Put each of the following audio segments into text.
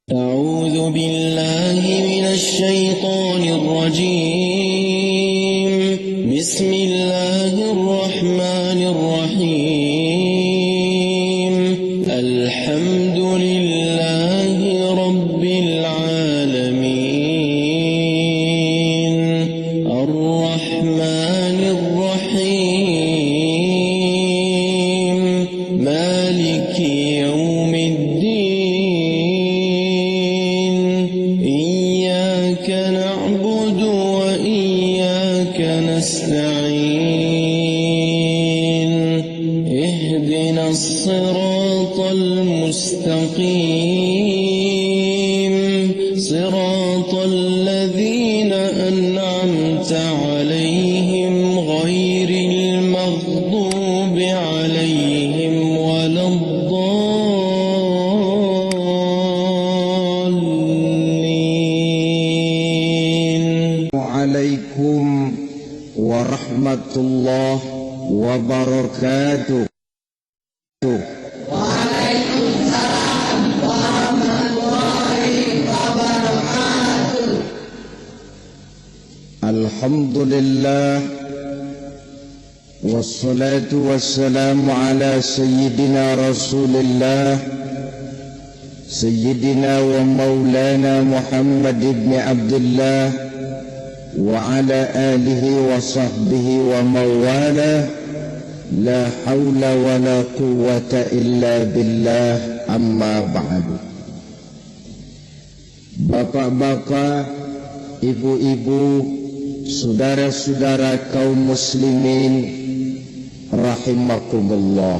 أعوذ بالله من الشيطان الرجيم. بسم الله الرحمن الرحيم. الحمد لله رب العالمين. الرحمن الرحيم. مالك يوم الدين. إياك نعبد وإياك نستعين. اهدنا الصراط المستقيم. صراط الذين أنعمت عليهم غير المغضوب عليهم ولا الضالين. Assalamualaikum warahmatullahi wabarakatuh. Waalaikumsalam warahmatullahi wabarakatuh. Alhamdulillah wassalatu wassalamu ala sayyidina Rasulillah sayyidina wa maulana Muhammad ibn Abdullah wa ala alihi wa sahbihi wa mawala. La hawla wa la quwwata illa billah, amma ba'du. Bapak-bapak, ibu-ibu, saudara-saudara kaum muslimin rahimakumullah.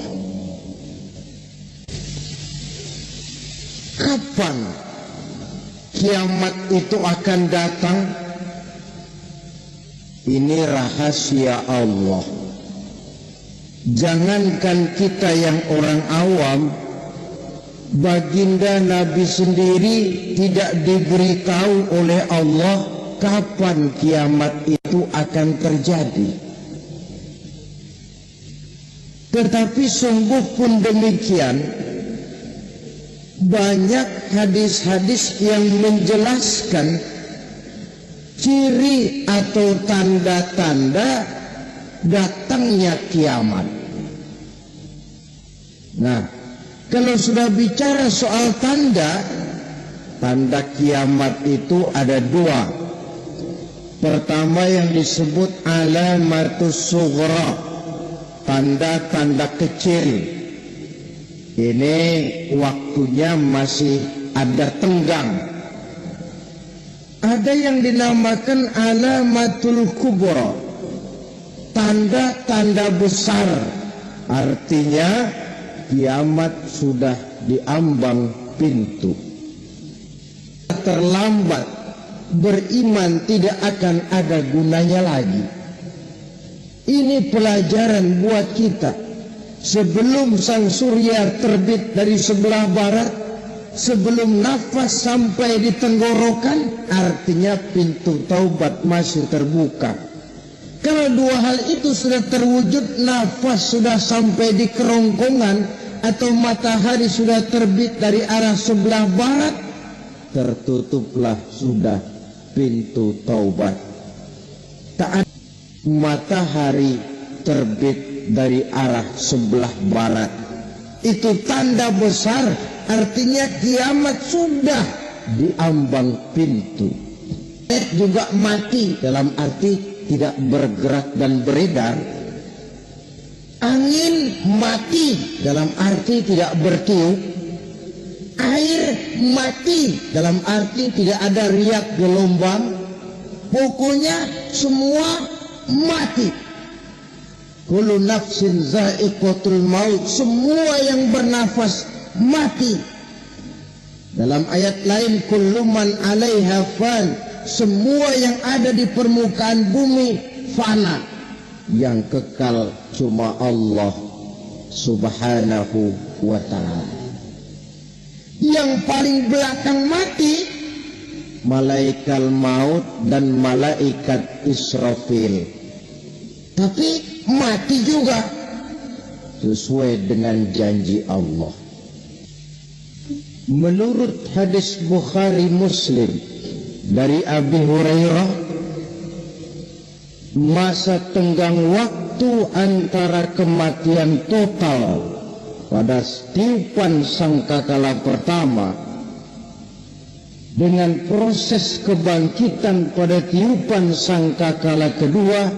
Kapan kiamat itu akan datang? Ini rahasia Allah. Jangankan kita yang orang awam, baginda Nabi sendiri tidak diberitahu oleh Allah kapan kiamat itu akan terjadi. Tetapi sungguh pun demikian, banyak hadis-hadis yang menjelaskan ciri atau tanda-tanda datangnya kiamat. Nah, kalau sudah bicara soal tanda kiamat itu ada dua. Pertama yang disebut alamatus sughra, tanda-tanda kecil. Ini waktunya masih ada tenggang. Ada yang dinamakan alamatul kubra, tanda-tanda besar. Artinya kiamat sudah diambang pintu. Terlambat beriman tidak akan ada gunanya lagi. Ini pelajaran buat kita. Sebelum sang surya terbit dari sebelah barat, sebelum nafas sampai di tenggorokan, artinya pintu taubat masih terbuka. Kalau dua hal itu sudah terwujud, nafas sudah sampai di kerongkongan atau matahari sudah terbit dari arah sebelah barat, tertutuplah sudah pintu taubat. Tak ada matahari terbit dari arah sebelah barat. Itu tanda besar, artinya kiamat sudah diambang pintu. Juga mati dalam arti tidak bergerak dan beredar. Angin mati dalam arti tidak bertiup. Air mati dalam arti tidak ada riak gelombang. Pokoknya semua mati. Kullu nafsin za'iqatul maut, semua yang bernafas mati. Dalam ayat lain, kullu man 'alaiha fan, semua yang ada di permukaan bumi fana. Yang kekal cuma Allah subhanahu wa ta'ala. Yang paling belakang mati malaikat maut dan malaikat Israfil. Tapi mati juga sesuai dengan janji Allah. Menurut hadis Bukhari Muslim dari Abi Hurairah, masa tenggang waktu antara kematian total pada tiupan sangkakala pertama dengan proses kebangkitan pada tiupan sangkakala kedua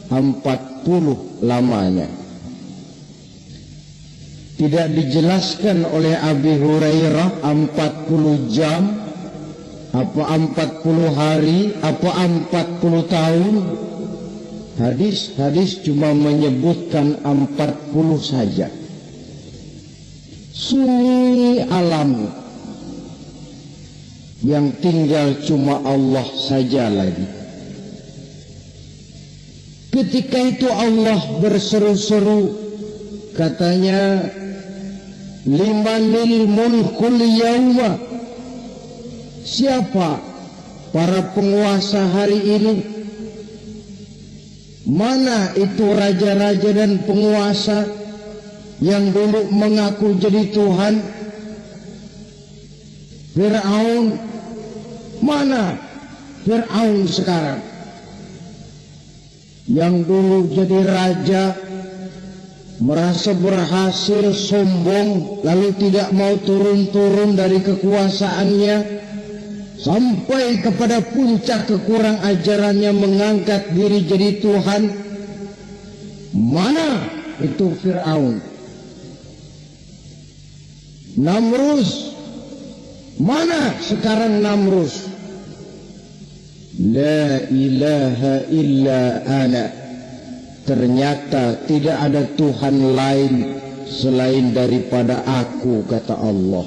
40 lamanya. Tidak dijelaskan oleh Abi Hurairah 40 jam, apa 40 hari, apa 40 tahun. Hadis cuma menyebutkan 40 saja. Sunyi alam yang tinggal cuma Allah saja lagi. Ketika itu Allah berseru-seru, katanya, limanil mulkul yawma, siapa para penguasa hari ini? Mana itu raja-raja dan penguasa yang dulu mengaku jadi Tuhan? Fir'aun, mana Fir'aun sekarang? Yang dulu jadi raja, merasa berhasil, sombong, lalu tidak mau turun-turun dari kekuasaannya, sampai kepada puncak kekurang ajarannya mengangkat diri jadi Tuhan. Mana itu Fir'aun? Namrus, mana sekarang Namrus? La ilaha illa ana, ternyata tidak ada Tuhan lain selain daripada aku, kata Allah.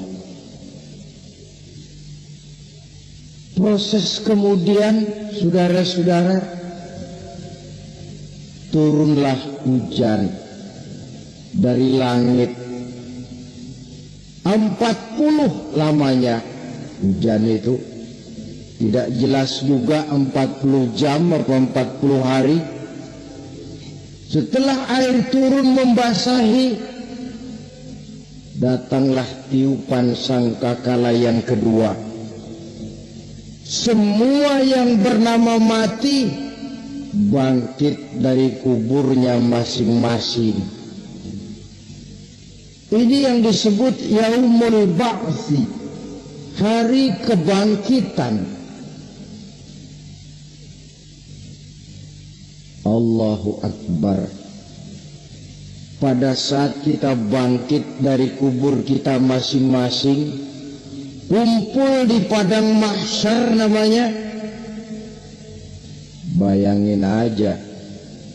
Proses kemudian, saudara-saudara, turunlah hujan dari langit. 40 lamanya hujan itu. Tidak jelas juga 40 jam atau 40 hari. Setelah air turun membasahi, datanglah tiupan sangkakala yang kedua. Semua yang bernama mati bangkit dari kuburnya masing-masing. Ini yang disebut Yaumul Ba'thi, hari kebangkitan. Allahu Akbar. Pada saat kita bangkit dari kubur kita masing-masing, kumpul di padang mahsyar namanya. Bayangin aja,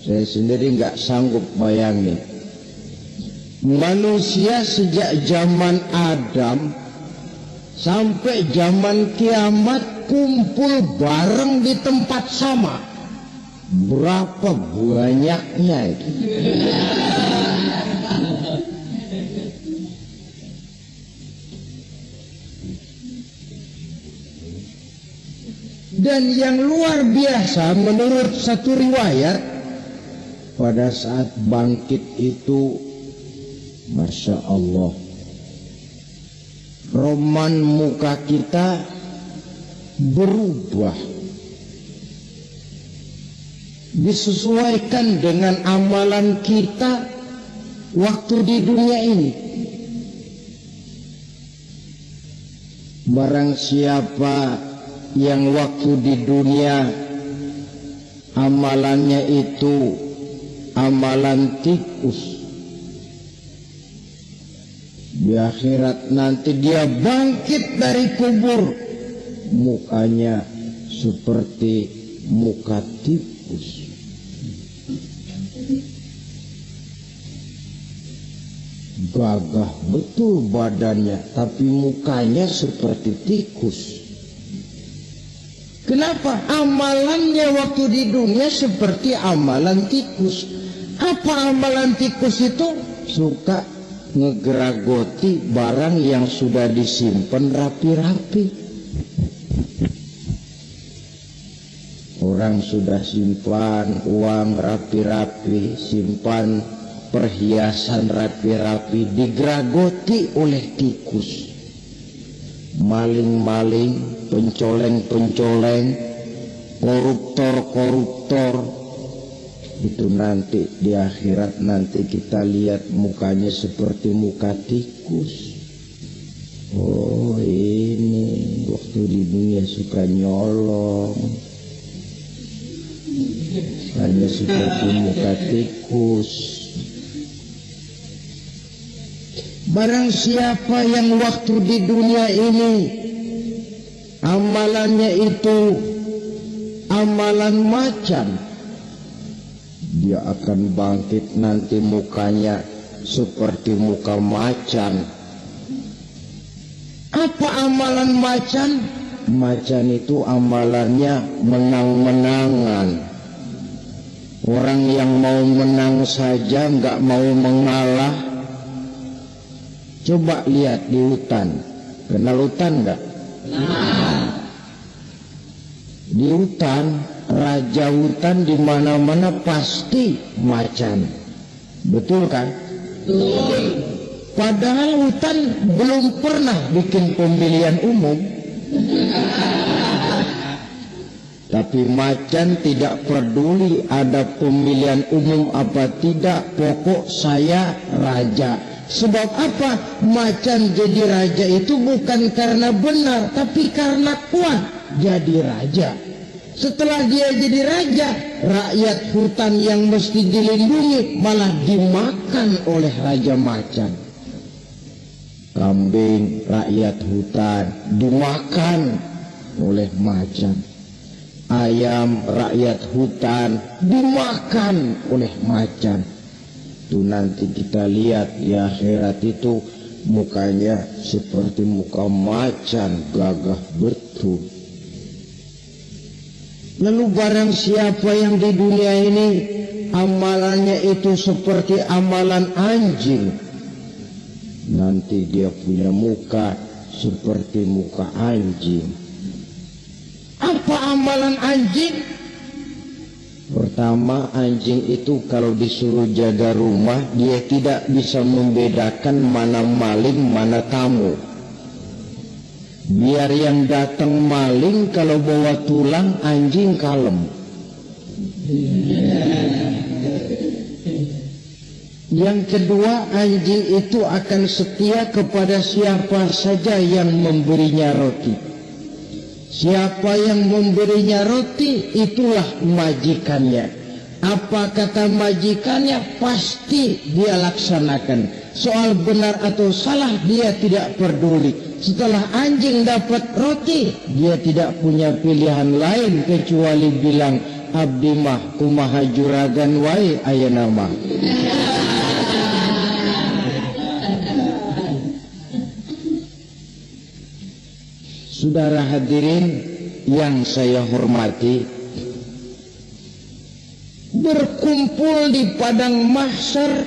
saya sendiri nggak sanggup bayangin. Manusia sejak zaman Adam sampai zaman kiamat kumpul bareng di tempat sama. Berapa banyaknya itu? Dan yang luar biasa menurut satu riwayat, pada saat bangkit itu, Masya Allah, roman muka kita berubah, disesuaikan dengan amalan kita waktu di dunia ini. Barang siapa yang waktu di dunia amalannya itu amalan tikus, di akhirat nanti dia bangkit dari kubur, mukanya seperti muka tikus. Gagah betul badannya, tapi mukanya seperti tikus. Kenapa? Amalannya waktu di dunia seperti amalan tikus. Apa amalan tikus itu? Suka ngegeragoti barang yang sudah disimpan rapi-rapi. Orang sudah simpan uang rapi-rapi, simpan perhiasan rapi-rapi, digeragoti oleh tikus. maling-maling, pencoleng-pencoleng, koruptor-koruptor. Itu nanti di akhirat nanti kita lihat mukanya seperti muka tikus. Oh, ini waktu di dunia suka nyolong, hanya seperti muka tikus. Barang siapa yang waktu di dunia ini amalannya itu amalan macan, dia akan bangkit nanti mukanya seperti muka macan. Apa amalan macan? Macan itu amalannya menang-menangan. Orang yang mau menang saja nggak mau mengalah. Coba lihat di hutan. Kenal hutan nggak? Di hutan, raja hutan di mana-mana pasti macan. Betul kan? Betul. Padahal hutan belum pernah bikin pemilihan umum. Tapi macan tidak peduli ada pemilihan umum apa tidak, pokok saya raja. Sebab apa? Macan jadi raja itu bukan karena benar, tapi karena kuat jadi raja. Setelah dia jadi raja, rakyat hutan yang mesti dilindungi malah dimakan oleh raja macan. Kambing rakyat hutan dimakan oleh macan. Ayam rakyat hutan dimakan oleh macan. Itu nanti kita lihat di akhirat itu mukanya seperti muka macan, gagah betul. Lalu barang siapa yang di dunia ini amalannya itu seperti amalan anjing, nanti dia punya muka seperti muka anjing. Apa amalan anjing? Pertama, anjing itu kalau disuruh jaga rumah, dia tidak bisa membedakan mana maling, mana tamu. Biar yang datang maling, kalau bawa tulang, anjing kalem. Yang kedua, anjing itu akan setia kepada siapa saja yang memberinya roti. Siapa yang memberinya roti, itulah majikannya. Apa kata majikannya, pasti dia laksanakan. Soal benar atau salah, dia tidak peduli. Setelah anjing dapat roti, dia tidak punya pilihan lain kecuali bilang, abdi mah kumaha juragan wae ayeuna mah. Saudara hadirin yang saya hormati, berkumpul di padang mahsyar,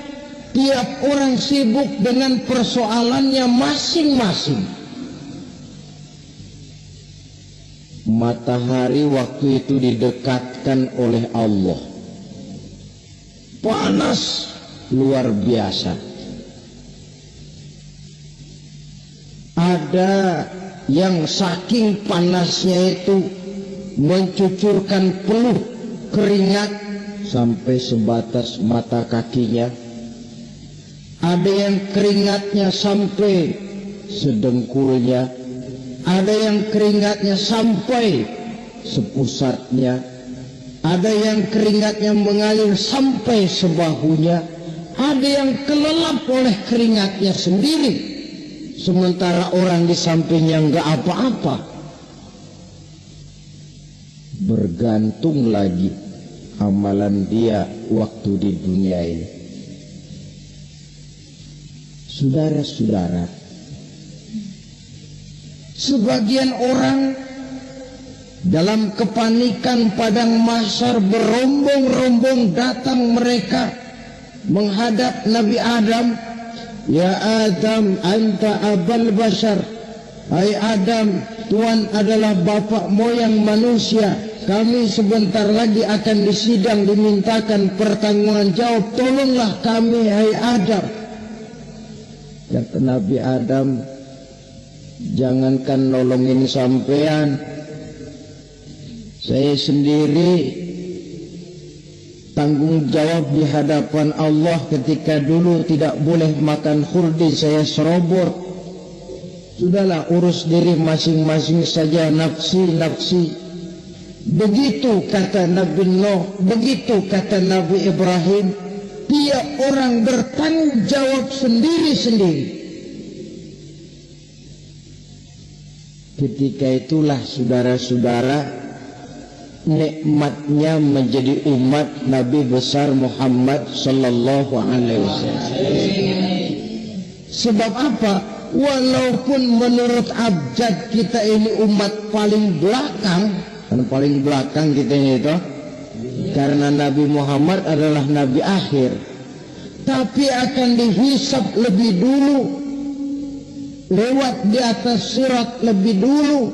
tiap orang sibuk dengan persoalannya masing-masing. Matahari waktu itu didekatkan oleh Allah, panas luar biasa. Ada yang saking panasnya itu mencucurkan peluh keringat sampai sebatas mata kakinya. Ada yang keringatnya sampai sedengkulnya, ada yang keringatnya sampai sepusatnya, ada yang keringatnya mengalir sampai sebahunya, ada yang kelelap oleh keringatnya sendiri. Sementara orang di sampingnya enggak apa-apa. Bergantung lagi amalan dia waktu di dunia ini. Saudara-saudara, sebagian orang dalam kepanikan padang mahsyar berombong-rombong datang mereka menghadap Nabi Adam. Ya Adam, anta abal bashar. Hai Adam, Tuhan adalah bapak moyang manusia. Kami sebentar lagi akan disidang, dimintakan pertanggungan jawab. Tolonglah kami, hai Adam. Kata Nabi Adam, Jangankan nolongin sampean, saya sendiri tanggung jawab di hadapan Allah ketika dulu tidak boleh makan khurdi, saya serobot. Sudahlah, urus diri masing-masing saja, nafsi. Begitu kata Nabi Nuh, begitu kata Nabi Ibrahim. Tiap orang bertanggung jawab sendiri-sendiri. Ketika itulah saudara-saudara, nikmatnya menjadi umat Nabi besar Muhammad sallallahu alaihi wasallam. Sebab apa? Walaupun menurut abjad kita ini umat paling belakang, kan paling belakang kita ini itu, karena Nabi Muhammad adalah Nabi akhir, tapi akan dihisab lebih dulu, lewat di atas sirat lebih dulu,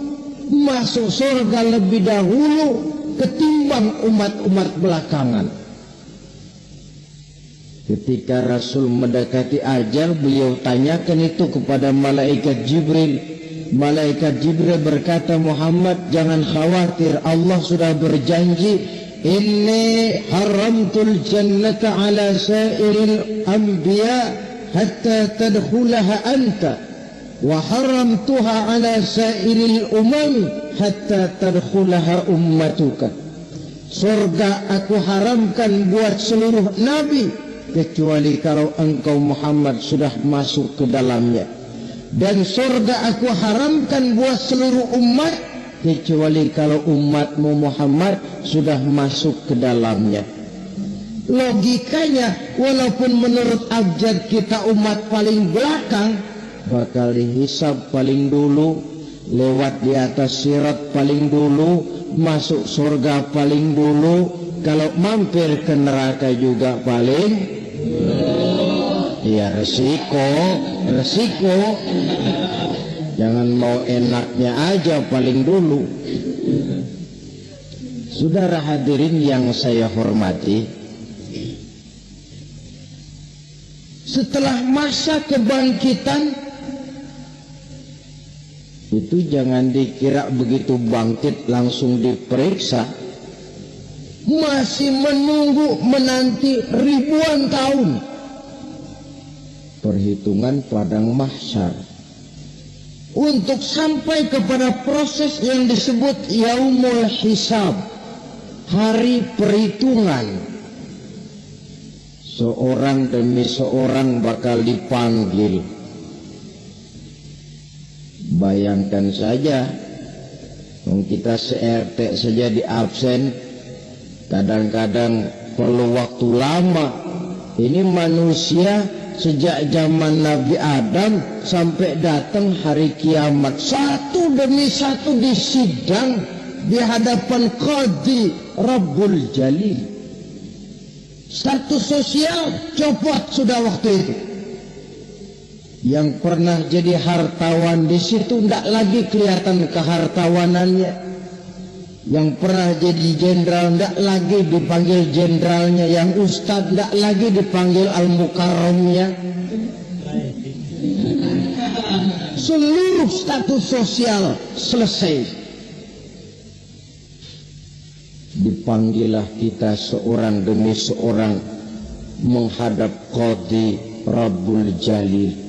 masuk surga lebih dahulu ketimbang umat-umat belakangan. Ketika Rasul mendekati ajal, beliau tanyakan itu kepada malaikat Jibril. Malaikat Jibril berkata, Muhammad, jangan khawatir, Allah sudah berjanji, inni haramtul jannata ala sairil anbiya hatta tadkhulaha anta, wa haramtuha ala sairil umam hatta tadkhulaha ummatuka. Surga aku haramkan buat seluruh nabi kecuali kalau engkau Muhammad sudah masuk ke dalamnya, dan surga aku haramkan buat seluruh umat kecuali kalau umatmu Muhammad sudah masuk ke dalamnya. Logikanya, walaupun menurut abjad kita umat paling belakang, bakal dihisab paling dulu, lewat di atas sirat paling dulu, masuk surga paling dulu, kalau mampir ke neraka juga paling. Ya resiko. Jangan mau enaknya aja paling dulu. Saudara hadirin yang saya hormati, setelah masa kebangkitan itu jangan dikira begitu bangkit langsung diperiksa. Masih menunggu menanti ribuan tahun perhitungan padang mahsyar untuk sampai kepada proses yang disebut yaumul hisab, hari perhitungan. Seorang demi seorang bakal dipanggil. Bayangkan saja, kita se-RT saja di absen, kadang-kadang perlu waktu lama. Ini manusia sejak zaman Nabi Adam sampai datang hari kiamat, satu demi satu disidang di hadapan Qadhi Rabbul Jalil. Status sosial copot sudah waktu itu. Yang pernah jadi hartawan di situ tidak lagi kelihatan kehartawanannya. Yang pernah jadi jenderal tidak lagi dipanggil jenderalnya, yang ustadz tidak lagi dipanggil al-mukarramnya. Seluruh status sosial selesai. Dipanggillah kita seorang demi seorang menghadap Qadhi Rabbul Jalil.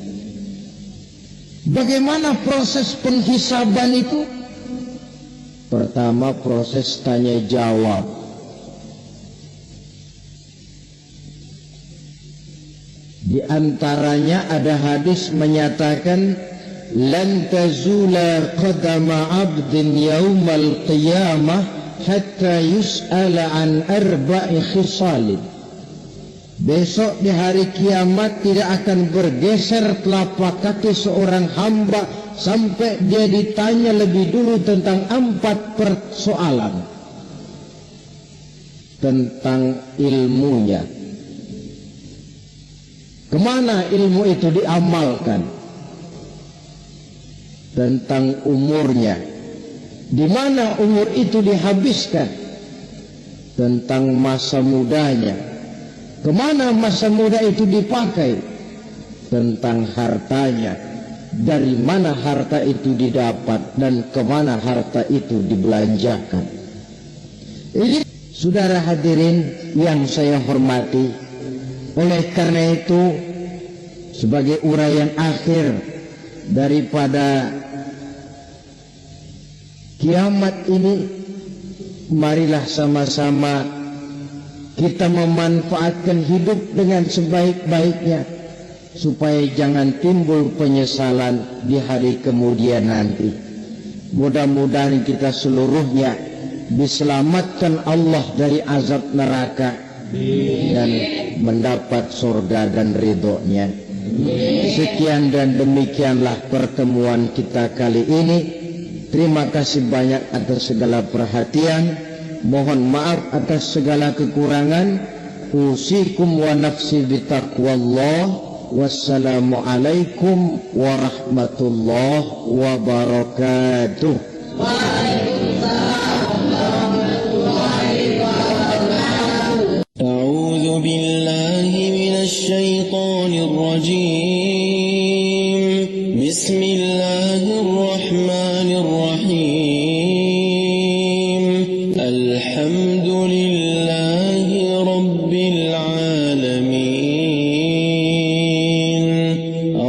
Bagaimana proses penghisaban itu? Pertama, proses tanya jawab. Di antaranya ada hadis menyatakan, lan tazula qadama 'abdin yaumal qiyamah hatta yus'ala an arba'i khisalin. Besok di hari kiamat tidak akan bergeser telapak kaki seorang hamba sampai dia ditanya lebih dulu tentang 4 persoalan. Tentang ilmunya, kemana ilmu itu diamalkan. Tentang umurnya, di mana umur itu dihabiskan. Tentang masa mudanya, kemana masa muda itu dipakai. Tentang hartanya, dari mana harta itu didapat dan kemana harta itu dibelanjakan. Ini saudara hadirin yang saya hormati, oleh karena itu sebagai uraian akhir daripada kiamat ini, marilah sama-sama kita memanfaatkan hidup dengan sebaik-baiknya supaya jangan timbul penyesalan di hari kemudian nanti. Mudah-mudahan kita seluruhnya diselamatkan Allah dari azab neraka dan mendapat surga dan ridhonya. Sekian dan demikianlah pertemuan kita kali ini. Terima kasih banyak atas segala perhatian. Mohon maaf atas segala kekurangan. Usikum wa nafsi bitaqwallah. Wassalamualaikum warahmatullahi wabarakatuh. أعوذ بالله من الشيطان الرجيم. بسم الله الرحمن الرحيم. الحمد لله رب العالمين.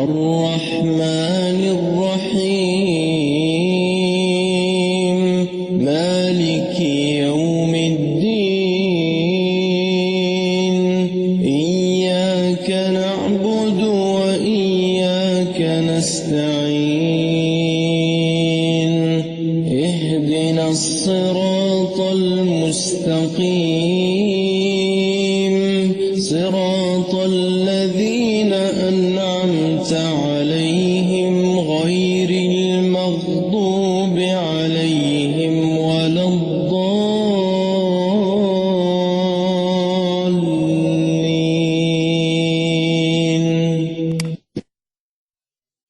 الرحمن الرحيم. مالك يوم الدين. إياك نعبد وإياك نستعين. اهدنا الصراط المستقيم. صراط الذين أنعمت عليهم غير المغضوب عليهم ولا الضالين.